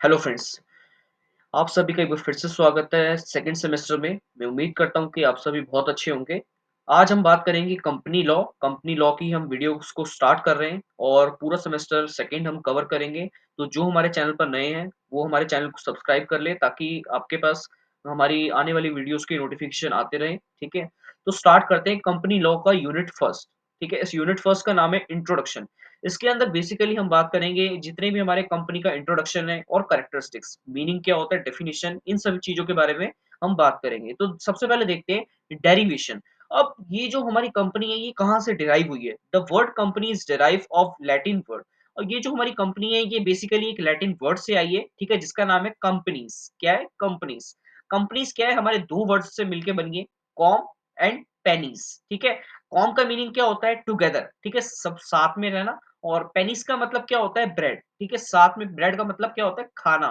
Hello friends, आप सभी का एक बार फिर से स्वागत है सेकंड सेमेस्टर में। मैं उम्मीद करता हूँ कि आप सभी बहुत अच्छे होंगे। आज हम बात करेंगे कंपनी लॉ की हम वीडियोज़ को स्टार्ट कर रहे हैं और पूरा सेमेस्टर सेकंड हम कवर करेंगे। तो जो हमारे चैनल पर नए हैं, वो हमारे चैनल को सब्सक्राइब कर लें ताकि आपके पास हमारी आने वाली वीडियोज़ के नोटिफ़िकेशन आते रहें, ठीक है? तो स्टार्ट करते हैं कंपनी लॉ का यूनिट फर्स्ट, ठीक है? इस यूनिट फर्स्ट का नाम है इंट्रोडक्शन। इसके अंदर बेसिकली हम बात करेंगे जितने भी हमारे कंपनी का इंट्रोडक्शन है और कैरेक्टरिस्टिक्स, मीनिंग क्या होता है, डेफिनिशन, इन सभी चीज़ों के बारे में हम बात करेंगे। तो सबसे पहले देखते हैं डेरिवेशन। अब ये जो हमारी कंपनी है, ये कहाँ से डिराइव हुई है? The word company is derive of Latin word और ये जो हमारी कंपनी है, ये बेसिकली एक लैटिन वर्ड से आई है, ठीक है? जिसका नाम है कंपनीज़। क्या है? कंपनीज़। कंपनीज़ क्या है? हमारे 2 वर्ड्स से मिलके बनी है, कॉम एंड पेनीज़, ठीक है? कॉम का मीनिंग क्या होता है? टुगेदर, ठीक है? सब साथ में रहना और पेनिस का मतलब क्या होता है? ब्रेड, ठीक है? साथ में ब्रेड का मतलब क्या होता है? खाना।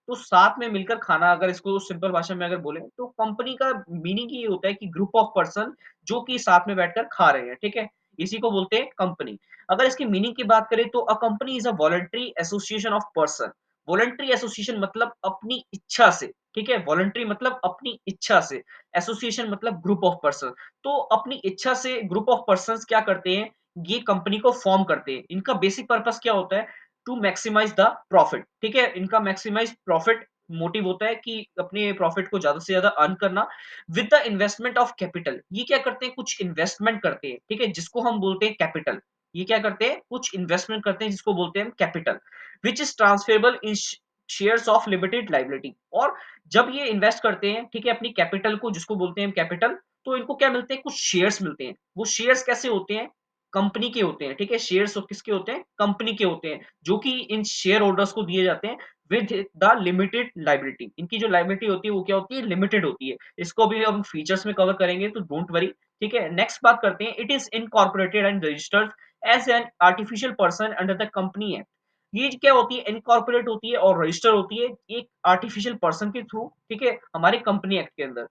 तो साथ में मिलकर खाना अगर इसको सिंपल भाषा में अगर बोलें तो कंपनी का मीनिंग ये होता है कि ग्रुप ऑफ पर्सन जो कि साथ में बैठकर खा रहे हैं, ठीक है? इसी को बोलते हैं कंपनी। अगर इसकी मीनिंग की बात करें तो a company is a voluntary association of person. Voluntary association मतलब अपनी इच्छा से, ठीक है? वॉलंटरी मतलब अपनी इच्छा से, एसोसिएशन मतलब ग्रुप ऑफ पर्सन। तो अपनी इच्छा से ग्रुप ऑफ पर्सन्स क्या करते हैं, ये कंपनी को फॉर्म करते हैं। इनका बेसिक पर्पस क्या होता है? टू मैक्सिमाइज़ द प्रॉफिट, ठीक है? इनका मैक्सिमाइज़ प्रॉफिट मोटिव होता है कि अपने प्रॉफिट को ज़्यादा से ज़्यादा अर्न करना with the investment of capital. ये क्या करते हैं? कुछ इन्वेस्टमेंट करते हैं, ठीक है? जिसको हम बोलते हैं कैपिटल। ये क्या करते हैं? कुछ इन्वेस्टमेंट करते हैं जिसको बोलते हैं हम capital, which is transferable in shares of limited liability. और जब ये इन्वेस्ट करते हैं, ठीक है, अपनी कैपिटल को जिसको बोलते हैं हम कैपिटल, तो इनको क्या मिलते हैं? कुछ शेयर्स मिलते हैं। वो शेयर्स कैसे होते हैं? कंपनी के होते हैं, ठीक है? शेयर्स किसके होते हैं? कंपनी के होते हैं, जो कि इन शेयर होल्डर्स को दिए जाते हैं विद द लिमिटेड लायबिलिटी। इनकी जो लायबिलिटी होती है, वो क्या होती है? लिमिटेड होती है। इसको भी हम फीचर्स में कवर करेंगे, तो डोंट वरी, ठीक है? नेक्स्ट बात करते हैं, it is incorporated and registered as an artificial person under the company act. ये क्या होती है? इनकॉर्पोरेट होती है और रजिस्टर होती है एक आर्टिफिशियल पर्सन के थ्रू, ठीक है? हमारे कंपनी एक्ट के अंदर।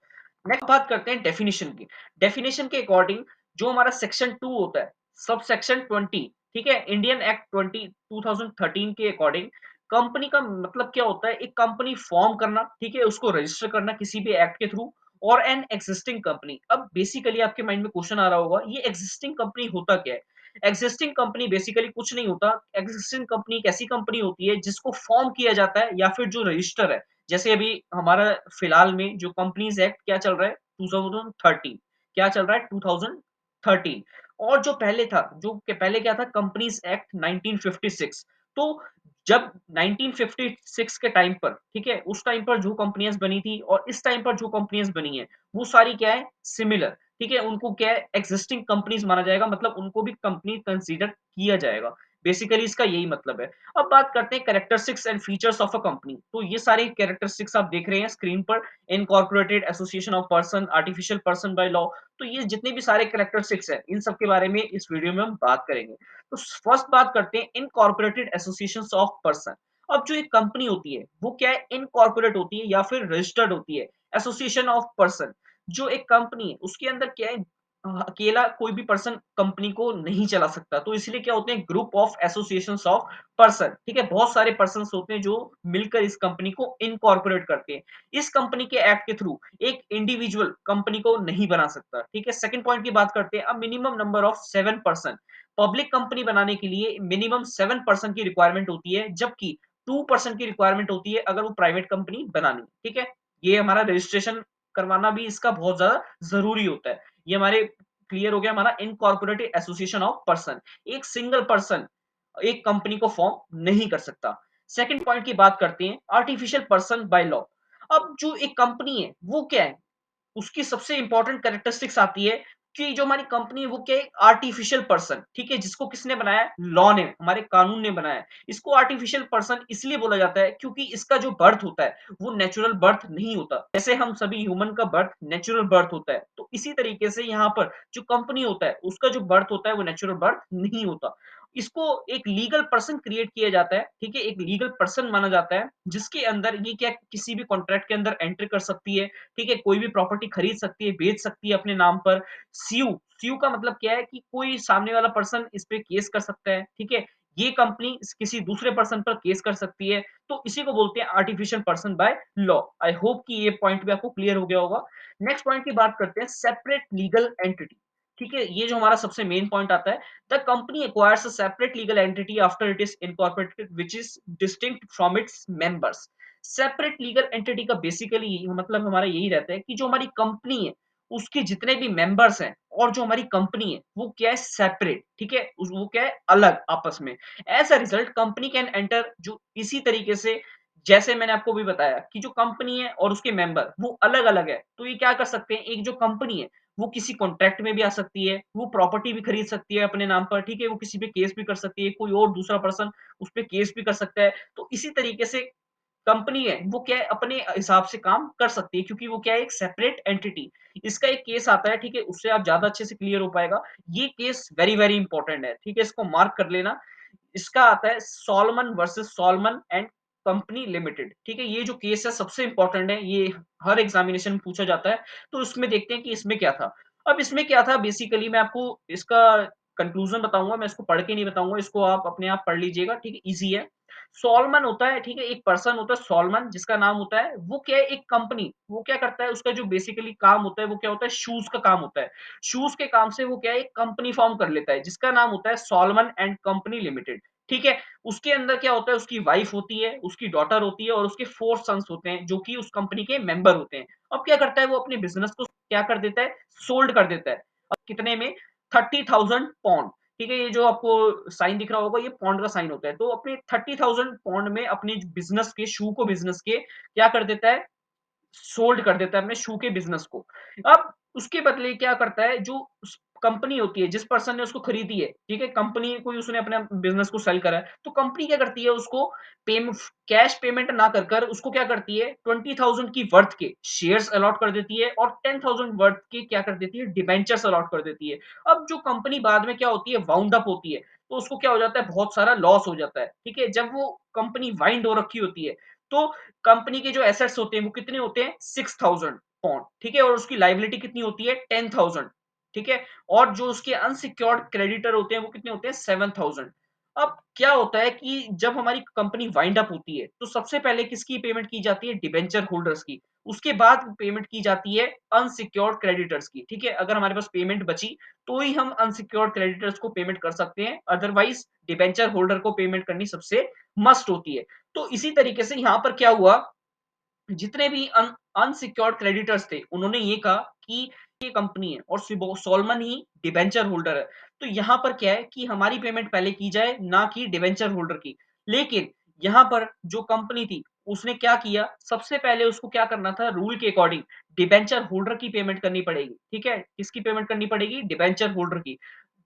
नेक्स्ट बात करते हैं डेफिनिशन की। डेफिनिशन के अकॉर्डिंग जो हमारा सेक्शन 2 होता है, सब सेक्शन 20, ठीक है? इंडियन एक्ट 2013 के अकॉर्डिंग कंपनी का मतलब क्या होता है? एक कंपनी फॉर्म करना, ठीक है? उसको रजिस्टर करना किसी भी एक्ट के थ्रू और एन एक्जिस्टिंग कंपनी। अब बेसिकली आपके माइंड में क्वेश्चन आ रहा होगा, ये एक्जिस्टिंग कंपनी होता क्या है? एक्जिस्टिंग कंपनी बेसिकली कुछ नहीं होता। एक्जिस्टिंग कंपनी एक ऐसी कंपनी होती है जिसको फॉर्म किया जाता है या फिर जो रजिस्टर है। जैसे अभी हमारा फिलहाल में जो कंपनीज एक्ट क्या चल रहा है? 2013। क्या चल रहा है? 2013। और जो पहले था, पहले क्या था? Companies act 1956। तो जब 1956 के टाइम पर, ठीक है, उस टाइम पर जो कंपनियां बनी थी और इस टाइम पर जो कंपनियां बनी है, वो सारी क्या है? सिमिलर, ठीक है? उनको क्या है? एक्जिस्टिंग कंपनीज माना जाएगा, मतलब उनको भी कंपनी कंसीडर किया जाएगा। बेसिकली इसका यही मतलब है। अब बात करते हैं characteristics and features of a company. तो ये सारे कैरेक्टरिस्टिक्स आप देख रहे हैं स्क्रीन पर। Incorporated association of person, artificial person by law. तो ये जितने भी सारे कैरेक्टरिस्टिक्स हैं, इन सब के बारे में इस वीडियो में हम बात करेंगे। तो फर्स्ट बात करते हैं इनकॉर्पोरेटेड एसोसिएशंस ऑफ पर्सन। अब जो एक कंपनी होती है, वो क्या है? इनकॉर्पोरेट होती है या फिर रजिस्टर्ड होती है। एसोसिएशन ऑफ पर्सन, जो एक कंपनी है, उसके अंदर क्या है? अकेला कोई भी पर्सन कंपनी को नहीं चला सकता, तो इसलिए क्या होते हैं? Group of associations of person, ठीक है? बहुत सारे पर्सन्स होते हैं जो मिलकर इस कंपनी को इनकॉर्पोरेट करते हैं। इस कंपनी के एक्ट के थ्रू एक इंडिविजुअल कंपनी को नहीं बना सकता, ठीक है? सेकंड पॉइंट की बात करते हैं, minimum number of 7 person. Public company बनाने के लिए मिनिमम 7 पर्सन की रिक्वायरमेंट होती है, जबकि 2 पर्सन की रिक्वायरमेंट होती है अगर वो प्राइवेट कंपनी बनानी, ठीक है? ये हमारा रजिस्ट्रेशन करवाना भी इसका बहुत ज़्यादा ज़रूरी होता है। ये हमारे क्लियर हो गया हमारा इनकॉर्पोरेटेड एसोसिएशन ऑफ पर्सन। एक सिंगल पर्सन एक कंपनी को फॉर्म नहीं कर सकता। सेकंड पॉइंट की बात करते हैं आर्टिफिशियल पर्सन बाय लॉ। अब जो एक कंपनी है, वो क्या है? उसकी सबसे इंपॉर्टेंट कैरेक्टरिस्टिक्स आती है कि जो हमारी कंपनी है वो क्या है? आर्टिफिशियल पर्सन, ठीक है? जिसको किसने बनाया है? लॉ ने, हमारे कानून ने बनाया है। इसको आर्टिफिशियल पर्सन इसलिए बोला जाता है क्योंकि इसका जो बर्थ होता है, वो नेचुरल बर्थ नहीं होता। जैसे हम सभी ह्यूमन का बर्थ नेचुरल बर्थ होता है, तो इसी तरीके से यहाँ पर जो कंपनी होता है, उसका जो बर्थ होता है वो नेचुरल बर्थ नहीं होता। इसको एक लीगल पर्सन क्रिएट किया जाता है, ठीक है? एक लीगल पर्सन माना जाता है, जिसके अंदर ये क्या किसी भी कॉन्ट्रैक्ट के अंदर एंटर कर सकती है, ठीक है? कोई भी प्रॉपर्टी खरीद सकती है, बेच सकती है अपने नाम पर। स्यू स्यू का मतलब क्या है कि कोई सामने वाला पर्सन इस पे केस कर सकता है, ठीक है? ये कंपनी किसी दूसरे पर्सन पर केस कर सकती है, तो इसी को बोलते हैं artificial person by law. I hope कि ये पॉइंट भी आपको क्लियर हो गया होगा। नेक्स्ट पॉइंट की बात करते हैं, सेपरेट लीगल एंटिटी। ठीक है, ये जो हमारा सबसे मेन पॉइंट आता है, the company acquires a separate legal entity after it is incorporated which is distinct from its members. Separate legal entity का बेसिकली मतलब हमारा यही रहता है कि जो हमारी कंपनी है, उसके जितने भी मेंबर्स हैं और जो हमारी कंपनी है, वो क्या है, सेपरेट, ठीक है? वो क्या है, अलग आपस में। As a result company can enter, जो इसी तरीके से जैसे मैंने आपको भी बताया कि जो कंपनी है और उसके मेंबर वो अलग-अलग है, तो ये क्या कर सकते हैं, एक जो कंपनी है, वो किसी कॉन्ट्रैक्ट में भी आ सकती है, वो प्रॉपर्टी भी खरीद सकती है अपने नाम पर, ठीक है? वो किसी पे केस भी कर सकती है, कोई और दूसरा पर्सन उस पे केस भी कर सकता है। तो इसी तरीके से कंपनी है, वो क्या है, अपने हिसाब से काम कर सकती है, क्योंकि वो क्या है, एक सेपरेट एंटिटी। इसका एक केस आता है, ठीक है? उससे आप ज़्यादा अच्छे से क्लियर हो पाएगा। ये केस वेरी, वेरी इंपॉर्टेंट है, ठीक है? इसको मार्क कर लेना। इसका आता है Solomon versus Solomon and company limited, ठीक है? ये जो केस है सबसे इंपॉर्टेंट है, ये हर एग्जामिनेशन में पूछा जाता है, तो इसमें देखते हैं कि इसमें क्या था। अब इसमें क्या था, बेसिकली मैं आपको इसका कंक्लूजन बताऊंगा, मैं इसको पढ़ के नहीं बताऊंगा, इसको आप अपने आप पढ़ लीजिएगा, ठीक है? इजी है। सॉलमन होता है, ठीक है? एक पर्सन होता है सॉलमन, जिसका नाम होता है, वो क्या है, एक कंपनी, वो क्या करता है, उसका जो बेसिकली काम होता है, वो क्या होता है, शूज का काम होता है। शूज के काम से वो क्या है, एक कंपनी फॉर्म कर लेता है, जिसका नाम होता है सॉलमन एंड कंपनी लिमिटेड, ठीक है? उसके अंदर क्या होता है, उसकी वाइफ होती है, उसकी डॉटर होती है और उसके 4 सन्स होते हैं, जो कि उस कंपनी के मेंबर होते हैं। अब क्या करता है, वो अपने बिज़नेस को क्या कर देता है, सोल्ड कर देता है। अब कितने में, 30,000 पाउंड, ठीक है? ये जो आपको साइन दिख रहा होगा, ये पाउंड का साइन होता है। तो अपने 30,000 पाउंड में अपने बिज़नेस के, शू को बिज़नेस के क्या कर देता है, सोल्ड कर देता है अपने शू के बिज़नेस को। अब उसके बदले क्या करता है, जो उस कंपनी होती है, जिस पर्सन ने उसको खरीदी है, ठीक है? कंपनी को ही उसने अपने बिज़नेस को सेल करा है, तो कंपनी क्या करती है, उसको पेम कैश पेमेंट ना कर उसको क्या करती है, 20,000 की वर्थ के शेयर्स अलॉट कर देती है और 10,000 वर्थ के क्या कर देती है, डिबेंचर्स अलॉट कर देती है। अब जो कंपनी बाद में क्या होती है, वाउंड अप होती है, तो उसको क्या हो जाता है, बहुत सारा लॉस हो जाता है, ठीक है? जब वो कंपनी वाइंड हो रखी होती है, तो कंपनी के जो एसेट्स होते हैं वो कितने होते हैं, 6,000 पाउंड, ठीक है? और उसकी लायबिलिटी कितनी होती है, 10,000, ठीक है? और जो उसके अनसिक्योर्ड क्रेडिटर होते हैं वो कितने होते हैं, 7,000। अब क्या होता है कि जब हमारी कंपनी वाइंड अप होती है, तो सबसे पहले किसकी पेमेंट की जाती है, डिबेंचर होल्डर्स की। उसके बाद पेमेंट की जाती है अनसिक्योर्ड क्रेडिटर्स की, ठीक है? अगर हमारे पास पेमेंट बची, तो ही हम अनसिक्योर्ड क्रेडिटर्स को पेमेंट कर सकते हैं, अदरवाइज डिबेंचर होल्डर को पेमेंट करनी सबसे मस्ट होती है। तो इसी तरीके से यहाँ पर क्या हुआ, जितने भी अनसिक्योर्ड क्रेडिटर्स थे, उन्होंने ये कहा कि ये कंपनी है और सॉलमन ही डिबेंचर होल्डर है, तो यहाँ पर क्या है कि हमारी पेमेंट पहले की जाए, ना कि डिबेंचर होल्डर की। लेकिन यहाँ पर जो कंपनी थी, उसने क्या किया, सबसे पहले उसको क्या करना था, रूल के अकॉर्डिंग डिबेंचर होल्डर की पेमेंट करनी पड़ेगी, ठीक है? किसकी पेमेंट करनी पड़ेगी, डिबेंचर होल्डर की।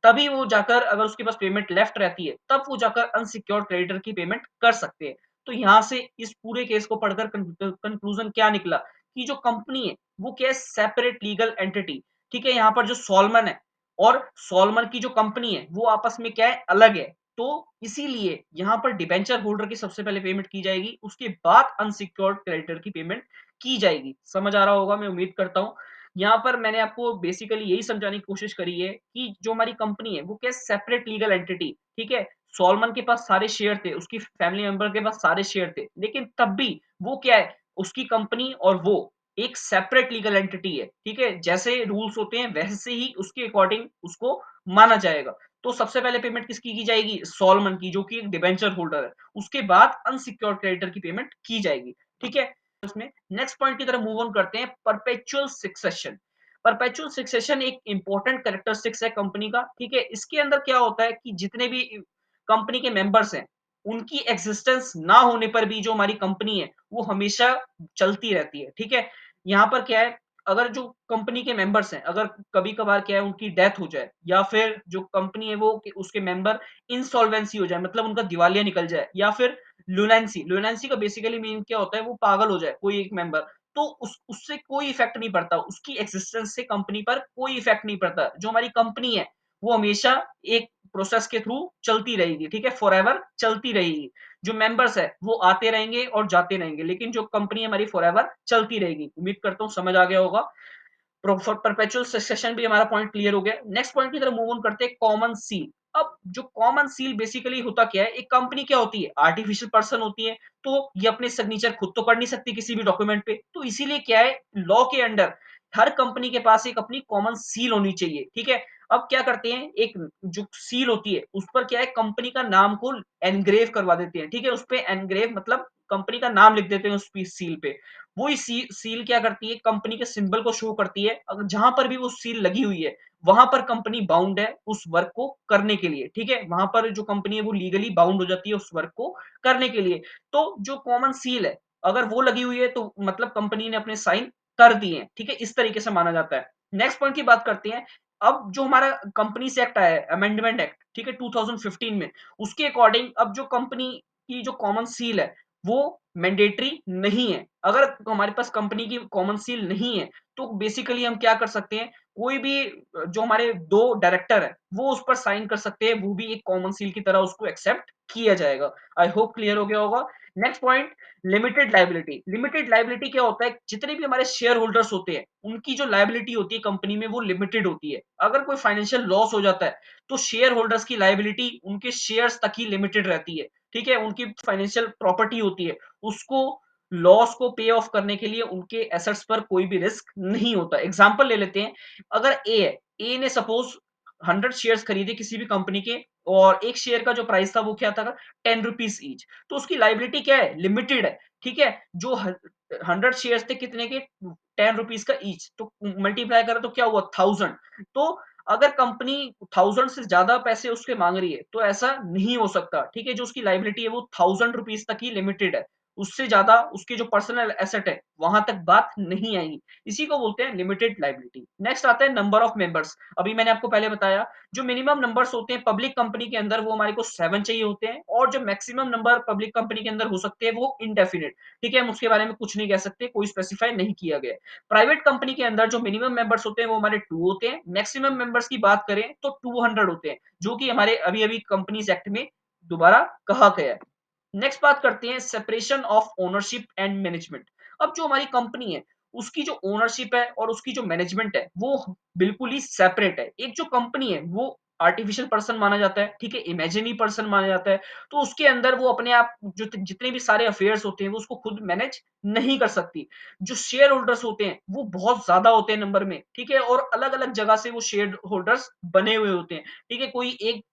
तभी वो जाकर, अगर उसके पास पेमेंट लेफ्ट रहती है, तब वो जाकर अनसिक्योर्ड क्रेडिटर की पेमेंट कर सकते हैं। तो यहाँ से इस पूरे केस को पढ़कर कंक्लूजन क्या निकला, कि जो कंपनी है, वो क्या है, सेपरेट लीगल एंटिटी, ठीक है? यहाँ पर जो सॉलमन है और सॉलमन की जो कंपनी है, वो आपस में क्या है, अलग है। तो इसीलिए यहाँ पर डिबेंचर होल्डर की सबसे पहले पेमेंट की जाएगी, उसके बाद अनसिक्योर्ड क्रेडिटर की पेमेंट की जाएगी। समझ आ रहा होगा, मैं उम्मीद करता हूँ। यहाँ पर मैंने आपको बेसिकली यही समझाने की कोशिश करी है कि जो हमारी कंपनी है, वो क्या है, सेपरेट लीगल एंटिटी, ठीक है? सॉलमन के पास सारे शेयर थे, उसकी फैमिली मेंबर के पास सारे शेयर थे, लेकिन तब भी वो क्या है, उसकी कंपनी और वो एक सेपरेट लीगल एंटिटी है, ठीक है? जैसे रूल्स होते हैं वैसे ही उसके अकॉर्डिंग उसको माना जाएगा। तो सबसे पहले पेमेंट किसकी की जाएगी, सॉलमन की, जो कि एक डिबेंचर होल्डर है। उसके बाद अनसिक्योर्ड क्रेडिटर की पेमेंट की जाएगी, ठीक है? इसमें नेक्स्ट पॉइंट की तरफ मूव ऑन करते हैं, परपेचुअल सक्सेशन। परपेचुअल सक्सेशन एक इंपॉर्टेंट कैरेक्टरिस्टिक्स है कंपनी का, ठीक है? इसके अंदर क्या होता है कि जितने भी कंपनी के मेंबर्स हैं, उनकी एक्जिस्टेंस ना होने पर भी जो हमारी कंपनी है, वो हमेशा चलती रहती है, ठीक है? यहाँ पर क्या है, अगर जो कंपनी के मेंबर्स हैं, अगर कभी-कभार क्या है, उनकी डेथ हो जाए या फिर जो कंपनी है वो उसके मेंबर इंसॉल्वेंसी हो जाए, मतलब उनका दिवालिया निकल जाए, या फिर लुनेंसी, लुनेंसी का बेसिकली मीनिंग क्या होता है, वो पागल हो जाए कोई एक मेंबर, तो उससे कोई इफेक्ट नहीं पड़ता, उसकी एक्जिस्टेंस से कंपनी पर कोई इफेक्ट नहीं पड़ता। जो हमारी कंपनी है, वो हमेशा एक प्रोसेस के थ्रू चलती रहेगी, ठीक है? फॉरएवर चलती रहेगी। जो मेंबर्स है, वो आते रहेंगे और जाते रहेंगे, लेकिन जो कंपनी हमारी फॉरएवर चलती रहेगी। उम्मीद करता हूँ समझ आ गया होगा। परपेचुअल सक्सेशन भी हमारा पॉइंट क्लियर हो गया। नेक्स्ट पॉइंट की तरफ मूव ऑन करते हैं, कॉमन सील। अब जो कॉमन सील बेसिकली होता क्या है, एक कंपनी क्या होती है, आर्टिफिशियल पर्सन होती है, तो ये अपने सिग्नेचर खुद तो कर नहीं सकती किसी भी डॉक्यूमेंट पे, तो इसीलिए क्या है, लॉ के अंडर हर कंपनी के पास एक अपनी कॉमन सील होनी चाहिए, ठीक है। अब क्या करते हैं, एक जो सील होती है उस पर क्या है, कंपनी का नाम को एनग्रेव करवा देते हैं, ठीक है। उस पे एनग्रेव मतलब कंपनी का नाम लिख देते हैं उस सील पे। वो सील क्या करती है, कंपनी के सिंबल को शो करती है, अगर जहां पर भी वो सील लगी हुई है वहां पर कंपनी बाउंड है उस वर्क को करने के लिए, ठीक है। वहां पर जो कंपनी है वो लीगली बाउंड हो जाती है उस वर्क को करने के लिए। तो जो कॉमन सील है अगर वो लगी हुई है तो मतलब कंपनी ने अपने साइन कर दिए हैं, ठीक है, इस तरीके से माना जाता है। नेक्स्ट पॉइंट की बात करते हैं। अब जो हमारा कंपनीज एक्ट आया है, अमेंडमेंट एक्ट, ठीक है, 2015 में, उसके अकॉर्डिंग अब जो कंपनी की जो कॉमन सील है वो मैंडेटरी नहीं है। अगर हमारे पास कंपनी की कॉमन सील नहीं है तो बेसिकली हम क्या कर सकते हैं, कोई भी जो हमारे 2 डायरेक्टर है वो उस पर साइन कर सकते हैं, वो भी एक कॉमन सील की तरह उसको एक्सेप्ट किया जाएगा। आई होप क्लियर हो गया होगा। Next point, limited liability. Limited liability क्या होता है, जितने भी हमारे शेयर होल्डर्स होते हैं उनकी जो लायबिलिटी होती है कंपनी में वो लिमिटेड होती है। अगर कोई फाइनेंशियल लॉस हो जाता है तो शेयर होल्डर्स की लायबिलिटी उनके शेयर्स तक ही लिमिटेड रहती है, ठीक है। उनकी फाइनेंशियल प्रॉपर्टी होती है उसको लॉस को पे ऑफ करने के लिए उनके एसेट्स पर कोई भी रिस्क नहीं होता। एग्जांपल ले लेते हैं, अगर ए है, ए ने सपोज 100 शेयर्स खरीदे किसी भी कंपनी के और एक शेयर का जो प्राइस था वो क्या था, 10 रुपीज ईच, तो उसकी लाइबिलिटी क्या है, लिमिटेड है, ठीक है। जो 100 शेयर्स थे कितने के, 10 रुपीज का ईच, तो मल्टीप्लाई करें तो क्या हुआ, 1000। तो अगर कंपनी 1000 से ज्यादा पैसे उसके मांग रही है तो ऐसा नहीं हो सकता, ठीक है। जो उसकी लाइबिलिटी है वो 1000 रुपीज तक ही लिमिटेड है, उससे ज्यादा उसके जो पर्सनल एसेट है वहां तक बात नहीं आएगी। इसी को बोलते हैं लिमिटेड लाइबिलिटी। नेक्स्ट आता है नंबर ऑफ मेंबर्स। अभी मैंने आपको पहले बताया जो मिनिमम नंबर्स होते हैं पब्लिक कंपनी के अंदर वो हमारे को 7 चाहिए होते हैं, और जो मैक्सिमम नंबर पब्लिक कंपनी के अंदर हो सकते हैं वो इनडेफिनिट, ठीक है। हम उसके बारे में कुछ नहीं कह सकते, कोई स्पेसिफाई नहीं किया गया है। प्राइवेट कंपनी के अंदर जो मिनिमम मेंबर्स होते हैं वो हमारे 2 होते हैं, मैक्सिमम मेंबर्स की बात करें तो 200 होते हैं, जो कि हमारे अभी अभी कंपनीज एक्ट में दोबारा कहा गया है। नेक्स्ट बात करते हैं separation of ownership and management. अब जो हमारी कंपनी है उसकी जो ओनरशिप है और उसकी जो मैनेजमेंट है वो बिल्कुल ही सेपरेट है। एक जो कंपनी है वो आर्टिफिशियल पर्सन माना जाता है, ठीक है, इमेजिनरी पर्सन माना जाता है, तो उसके अंदर वो अपने आप जो जितने भी सारे अफेयर्स होते हैं वो उसको खुद मैनेज नहीं कर सकती। जो शेयर होल्डर्स होते हैं वो बहुत ज्यादा होते हैं नंबर में, ठीक है, और अलग अलग जगह से वो शेयर होल्डर्स बने हुए होते हैं, ठीक है। कोई एक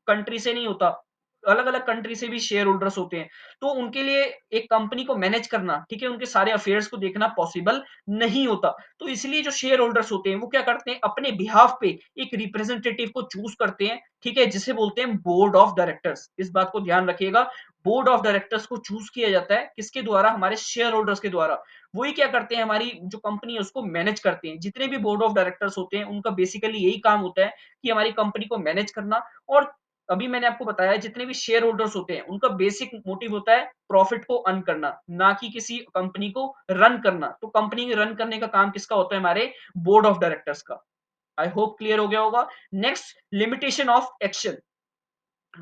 कंट्री से नहीं होता, अलग-अलग कंट्री से भी शेयर होल्डर्स होते हैं। तो उनके लिए एक कंपनी को मैनेज करना, ठीक है, उनके सारे अफेयर्स को देखना पॉसिबल नहीं होता। तो इसलिए जो शेयर होल्डर्स होते हैं वो क्या करते हैं, अपने बिहाफ पे एक रिप्रेजेंटेटिव को चूज़ करते हैं, ठीक है, जिसे बोलते हैं बोर्ड ऑफ डायरेक्टर्स। इस बात को ध्यान रखिएगा, बोर्ड ऑफ डायरेक्टर्स को चूज़ किया जाता है किसके द्वारा, हमारे शेयर होल्डर्स के द्वारा। वही क्या करते हैं, हमारी जो कंपनी है उसको मैनेज करते हैं। जितने भी बोर्ड ऑफ डायरेक्टर्स होते हैं उनका बेसिकली यही काम होता है कि हमारी कंपनी को मैनेज करना, और अभी मैंने आपको बताया जितने भी शेयर होल्डर्स होते हैं उनका बेसिक मोटिव होता है प्रॉफिट को अर्न करना, ना कि किसी कंपनी को रन करना। तो कंपनी के रन करने का काम किसका होता है, हमारे बोर्ड ऑफ डायरेक्टर्स का। आई होप क्लियर हो गया होगा। Next, limitation of action.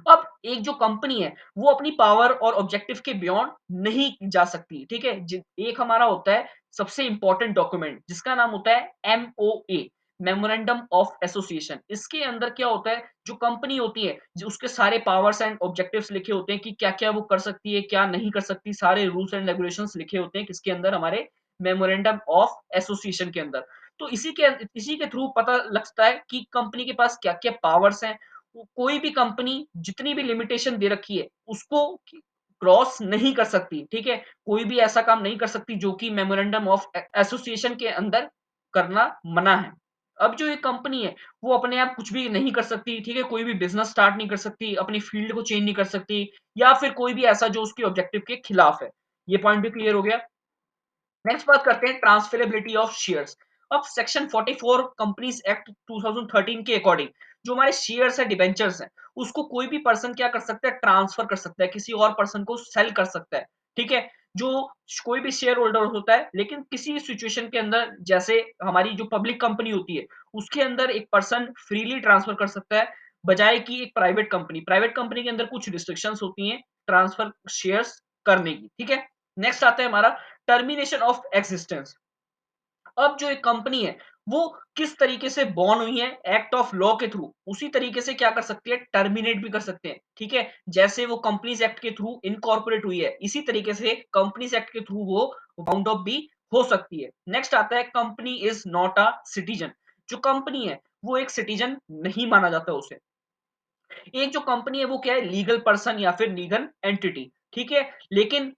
अब एक जो कंपनी है वो अपनी पावर और ऑब्जेक्टिव के बियॉन्ड नहीं जा सकती, ठीक है। एक हमारा होता है सबसे इंपॉर्टेंट डॉक्यूमेंट जिसका नाम होता है एमओए, मेमोरेंडम ऑफ एसोसिएशन। इसके अंदर क्या होता है, जो कंपनी होती है जो उसके सारे पावर्स एंड ऑब्जेक्टिव्स लिखे होते हैं कि क्या क्या वो कर सकती है क्या नहीं कर सकती, सारे रूल्स एंड रेगुलेशंस लिखे होते हैं किसके अंदर, हमारे मेमोरेंडम ऑफ एसोसिएशन के अंदर। तो इसी के थ्रू पता लगता है कि कंपनी के पास क्या क्या पावर्स हैं। कोई भी कंपनी जितनी भी लिमिटेशन दे रखी है उसको क्रॉस नहीं कर सकती, ठीक है। कोई भी ऐसा काम नहीं कर सकती जो कि मेमोरेंडम ऑफ एसोसिएशन के अंदर करना मना है। अब जो ये कंपनी है वो अपने आप कुछ भी नहीं कर सकती, ठीक है, कोई भी बिजनेस स्टार्ट नहीं कर सकती, अपनी फील्ड को चेंज नहीं कर सकती, या फिर कोई भी ऐसा जो उसके ऑब्जेक्टिव के खिलाफ है। ये पॉइंट भी क्लियर हो गया। नेक्स्ट बात करते हैं ट्रांसफरेबिलिटी ऑफ शेयर्स। अब सेक्शन 44 कंपनीज एक्ट 2013 के अकॉर्डिंग जो हमारे शेयर्स है, डिबेंचर्स हैं, उसको कोई भी पर्सन क्या कर सकता है, ट्रांसफर कर सकता है, किसी और पर्सन को सेल कर सकता है, ठीक है। जो कोई भी शेयर होल्डर होता है, लेकिन किसी भी सिचुएशन के अंदर जैसे हमारी जो पब्लिक कंपनी होती है उसके अंदर एक पर्सन फ्रीली ट्रांसफर कर सकता है, बजाय कि एक प्राइवेट कंपनी के अंदर कुछ रिस्ट्रिक्शंस होती हैं ट्रांसफर शेयर्स करने की, ठीक है। नेक्स्ट आता है हमारा टर्मिनेशन ऑफ एक्सिस्टेंस। अब जो एक कंपनी है वो किस तरीके से बॉर्न हुई है एक्ट ऑफ लॉ के थ्रू, उसी तरीके से क्या कर सकती है, टर्मिनेट भी कर सकते हैं, ठीक है। जैसे वो कंपनीज एक्ट के थ्रू इनकॉर्पोरेट हुई है, इसी तरीके से कंपनीज एक्ट के थ्रू वो बाउंड ऑफ भी हो सकती है। नेक्स्ट आता है company is not a citizen. जो कंपनी है वो एक सिटीजन नहीं माना जाता उसे। एक जो कंपनी है वो क्या है, लीगल पर्सन या फिर लीगल एंटिटी, ठीक है। लेकिन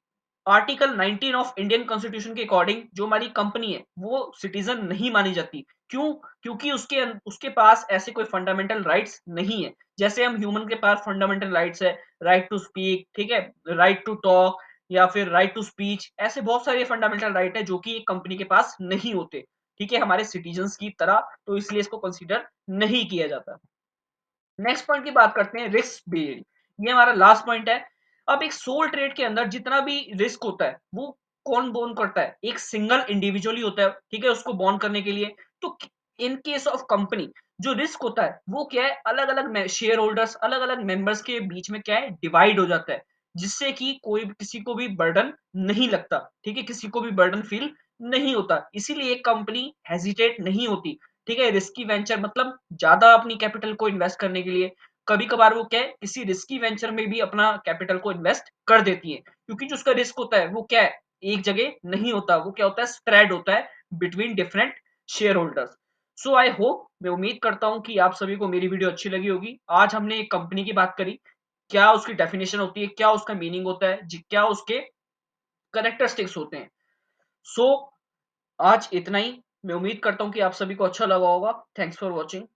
आर्टिकल 19 ऑफ इंडियन कॉन्स्टिट्यूशन के अकॉर्डिंग जो हमारी कंपनी है वो सिटीजन नहीं मानी जाती। क्यों? क्योंकि उसके पास ऐसे कोई फंडामेंटल राइट्स नहीं है। जैसे हम ह्यूमन के पास फंडामेंटल राइट्स है, राइट टू स्पीक, ठीक है, राइट टू टॉक या फिर राइट टू स्पीच, ऐसे बहुत सारे फंडामेंटल राइट है जो कि एक कंपनी के पास नहीं होते, ठीक है, हमारे सिटीजन्स की तरह। तो इसलिए इसको कंसीडर नहीं किया जाता। नेक्स्ट पॉइंट की बात करते हैं, रिस्क बेस्ड। ये हमारा लास्ट पॉइंट है। अब एक सोल ट्रेड के अंदर जितना भी रिस्क होता है वो कौन बोन करता है, एक सिंगल इंडिविजुअली होता है, ठीक है, उसको बॉन्ड करने के लिए। तो इन केस ऑफ कंपनी जो रिस्क होता है वो क्या है, अलग अलग शेयर होल्डर्स, अलग अलग मेंबर्स के बीच में क्या है, डिवाइड हो जाता है, जिससे कि कोई किसी को भी बर्डन नहीं लगता, ठीक है, किसी को भी बर्डन फील नहीं होता। इसीलिए एक कंपनी हेजिटेट नहीं होती, ठीक है, रिस्की वेंचर मतलब ज्यादा अपनी कैपिटल को इन्वेस्ट करने के लिए। कभी कभार वो क्या है, किसी रिस्की वेंचर में भी अपना कैपिटल को इन्वेस्ट कर देती है, क्योंकि जो उसका रिस्क होता है वो क्या है, एक जगह नहीं होता, वो क्या होता है, स्प्रेड होता है between different share holders. So I hope, मैं उम्मीद करता हूं कि आप सभी को मेरी वीडियो अच्छी लगी होगी। आज हमने एक कंपनी की बात करी, क्या उसकी डेफिनेशन होती है, क्या उसका मीनिंग होता है, क्या उसके करेक्टरिस्टिक्स होते हैं। सो आज इतना ही। मैं उम्मीद करता हूँ कि आप सभी को अच्छा लगा होगा। Thanks for watching.